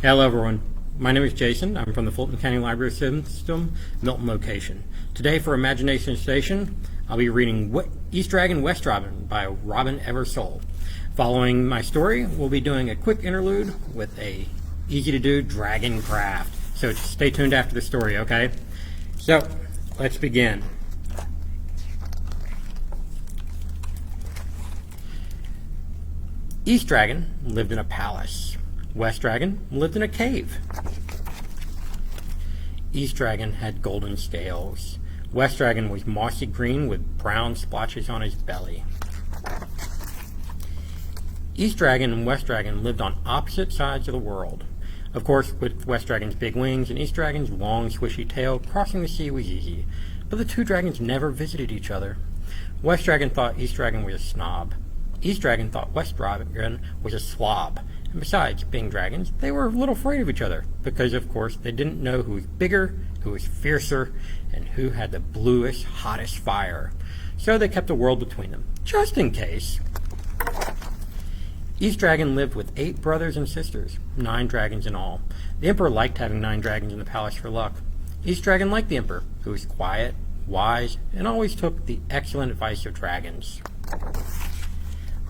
Hello everyone, my name is Jason. I'm from the Fulton County Library System, Milton location. Today for Imagination Station, I'll be reading East Dragon, West Robyn by Robyn Eversole. Following my story, we'll be doing a quick interlude with a easy to do dragon craft. So stay tuned after the story, okay? So, let's begin. East Dragon lived in a palace. West Dragon lived in a cave. East Dragon had golden scales. West Dragon was mossy green with brown splotches on his belly. East Dragon and West Dragon lived on opposite sides of the world. Of course, with West Dragon's big wings and East Dragon's long, swishy tail, crossing the sea was easy. But the two dragons never visited each other. West Dragon thought East Dragon was a snob. East Dragon thought West Dragon was a slob. And besides, being dragons, they were a little afraid of each other, because of course they didn't know who was bigger, who was fiercer, and who had the bluest, hottest fire. So they kept a world between them, just in case. East Dragon lived with 8 brothers and sisters, 9 dragons in all. The Emperor liked having 9 dragons in the palace for luck. East Dragon liked the Emperor, who was quiet, wise, and always took the excellent advice of dragons.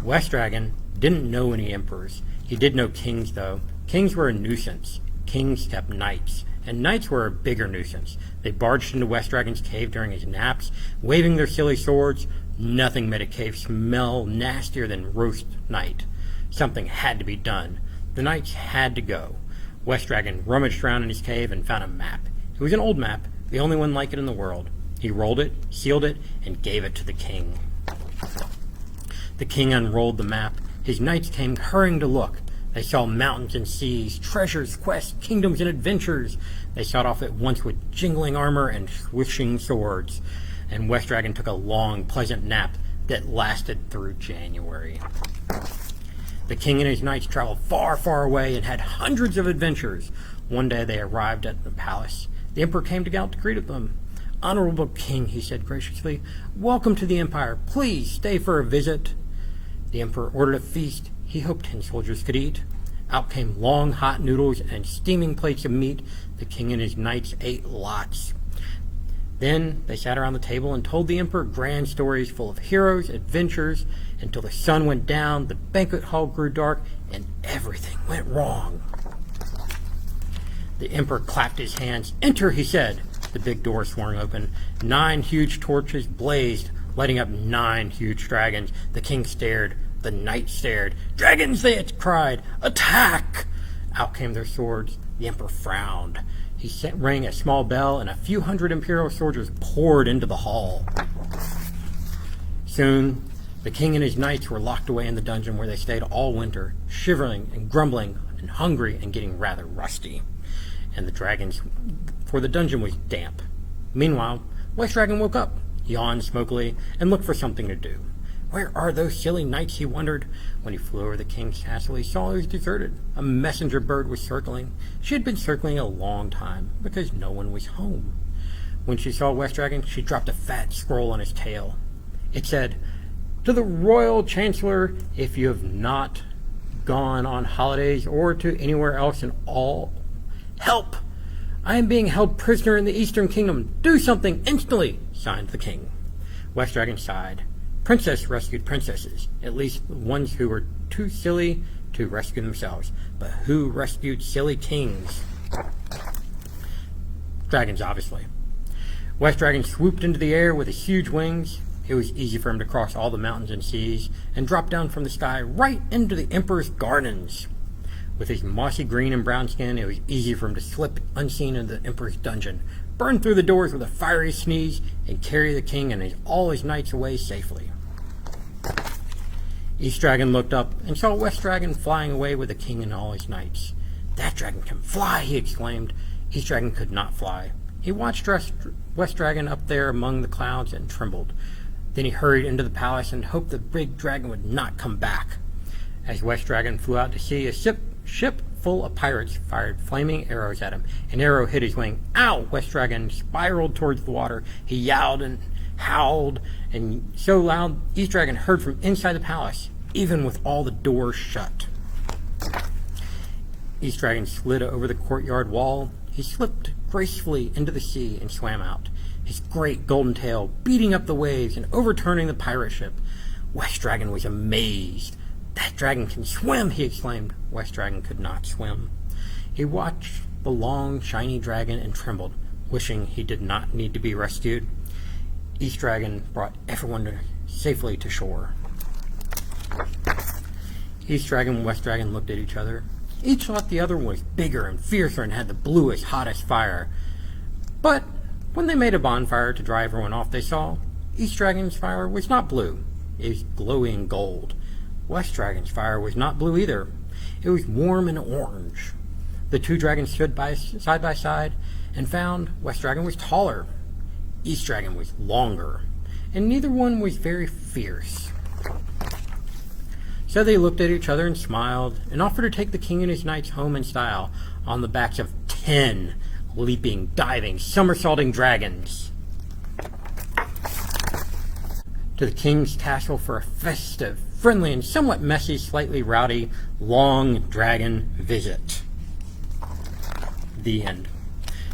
West Dragon didn't know any emperors. He did know kings, though. Kings were a nuisance. Kings kept knights, and knights were a bigger nuisance. They barged into West Dragon's cave during his naps, waving their silly swords. Nothing made a cave smell nastier than roast night. Something had to be done. The knights had to go. West Dragon rummaged around in his cave and found a map. It was an old map, the only one like it in the world. He rolled it, sealed it, and gave it to the king. The king unrolled the map. His knights came hurrying to look. They saw mountains and seas, treasures, quests, kingdoms, and adventures. They set off at once with jingling armor and swishing swords. And West Dragon took a long, pleasant nap that lasted through January. The king and his knights traveled far, far away and had hundreds of adventures. One day they arrived at the palace. The emperor came to greet them. "Honorable king," he said graciously, "welcome to the empire. Please stay for a visit." The emperor ordered a feast he hoped 10 soldiers could eat. Out came long, hot noodles and steaming plates of meat. The king and his knights ate lots. Then they sat around the table and told the emperor grand stories full of heroes, adventures, until the sun went down, the banquet hall grew dark, and everything went wrong. The emperor clapped his hands. "Enter," he said. The big door swung open. 9 huge torches blazed, lighting up 9 huge dragons. The king stared. The knights stared. "Dragons!" they cried. "Attack!" Out came their swords. The emperor frowned. He rang a small bell, and a few hundred imperial soldiers poured into the hall. Soon, the king and his knights were locked away in the dungeon where they stayed all winter, shivering and grumbling and hungry and getting rather rusty. And the dungeon was damp. Meanwhile, West Dragon woke up, yawned smokily, and looked for something to do. Where are those silly knights, he wondered. When he flew over the king's castle, he saw it was deserted. A messenger bird was circling. She had been circling a long time, because no one was home. When she saw West Dragon, she dropped a fat scroll on his tail. It said, "To the Royal Chancellor, if you have not gone on holidays or to anywhere else in all, help! I am being held prisoner in the Eastern Kingdom. Do something instantly!" signed the king. West Dragon sighed. Princess rescued princesses, at least the ones who were too silly to rescue themselves. But who rescued silly kings? Dragons, obviously. West Dragon swooped into the air with his huge wings. It was easy for him to cross all the mountains and seas and drop down from the sky right into the emperor's gardens. With his mossy green and brown skin, it was easy for him to slip unseen into the emperor's dungeon, burn through the doors with a fiery sneeze, and carry the king and all his knights away safely. East Dragon looked up and saw West Dragon flying away with the king and all his knights. "That dragon can fly!" he exclaimed. East Dragon could not fly. He watched West Dragon up there among the clouds and trembled. Then he hurried into the palace and hoped the big dragon would not come back. As West Dragon flew out to sea, a ship full of pirates fired flaming arrows at him. An arrow hit his wing. "Ow!" West Dragon spiraled towards the water. He yowled and howled, and so loud East Dragon heard from inside the palace, even with all the doors shut. East Dragon slid over the courtyard wall. He slipped gracefully into the sea and swam out, his great golden tail beating up the waves and overturning the pirate ship. West Dragon was amazed. "That dragon can swim!" he exclaimed. West Dragon could not swim. He watched the long, shiny dragon and trembled, wishing he did not need to be rescued. East Dragon brought everyone safely to shore. East Dragon and West Dragon looked at each other. Each thought the other was bigger and fiercer and had the bluest, hottest fire. But when they made a bonfire to dry everyone off, they saw East Dragon's fire was not blue. It was glowing gold. West Dragon's fire was not blue either. It was warm and orange. The two dragons stood side by side and found West Dragon was taller. East Dragon was longer, and neither one was very fierce. So they looked at each other and smiled and offered to take the king and his knights home in style on the backs of 10 leaping, diving, somersaulting dragons to the king's castle for a festive, friendly, and somewhat messy, slightly rowdy, long dragon visit. The end.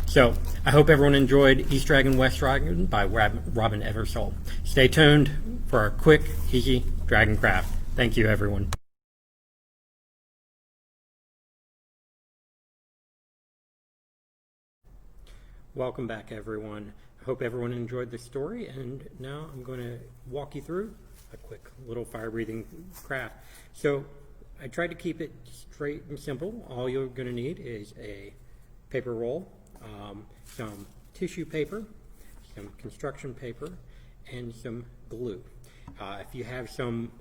So, I hope everyone enjoyed East Dragon, West Dragon by Robyn Eversole. Stay tuned for our quick, easy dragon craft. Thank you, everyone. Welcome back, everyone. I hope everyone enjoyed the story, and now I'm going to walk you through a quick little fire-breathing craft. So, I tried to keep it straight and simple. All you're going to need is a paper roll, some tissue paper, some construction paper, and some glue. If you have some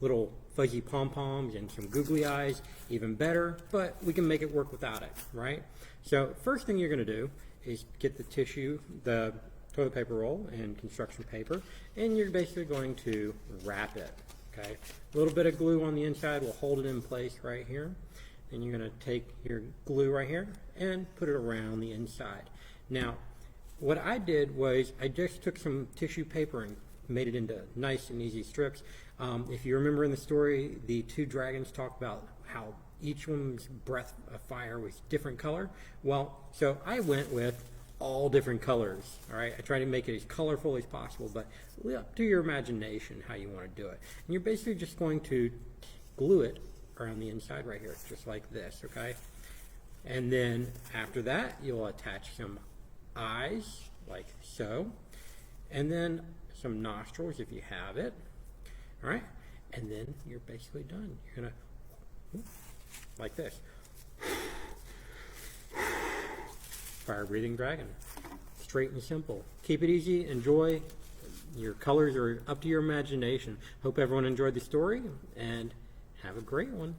little fuzzy pom-poms and some googly eyes, even better, but we can make it work without it, right? So first thing you're going to do is get the tissue, the toilet paper roll and construction paper, and you're basically going to wrap it, okay? A little bit of glue on the inside will hold it in place right here. And you're going to take your glue right here and put it around the inside. Now, what I did was I just took some tissue paper and made it into nice and easy strips. If you remember in the story, the two dragons talked about how each one's breath of fire was different color. Well, so I went with all different colors, all right? I tried to make it as colorful as possible, but up to your imagination how you want to do it. And you're basically just going to glue it around the inside right here, just like this, okay? And then after that, you'll attach some eyes, like so, and then some nostrils if you have it, all right? And then you're basically done. You're gonna, like this. Fire-breathing dragon. Straight and simple. Keep it easy, enjoy. Your colors are up to your imagination. Hope everyone enjoyed the story, and have a great one.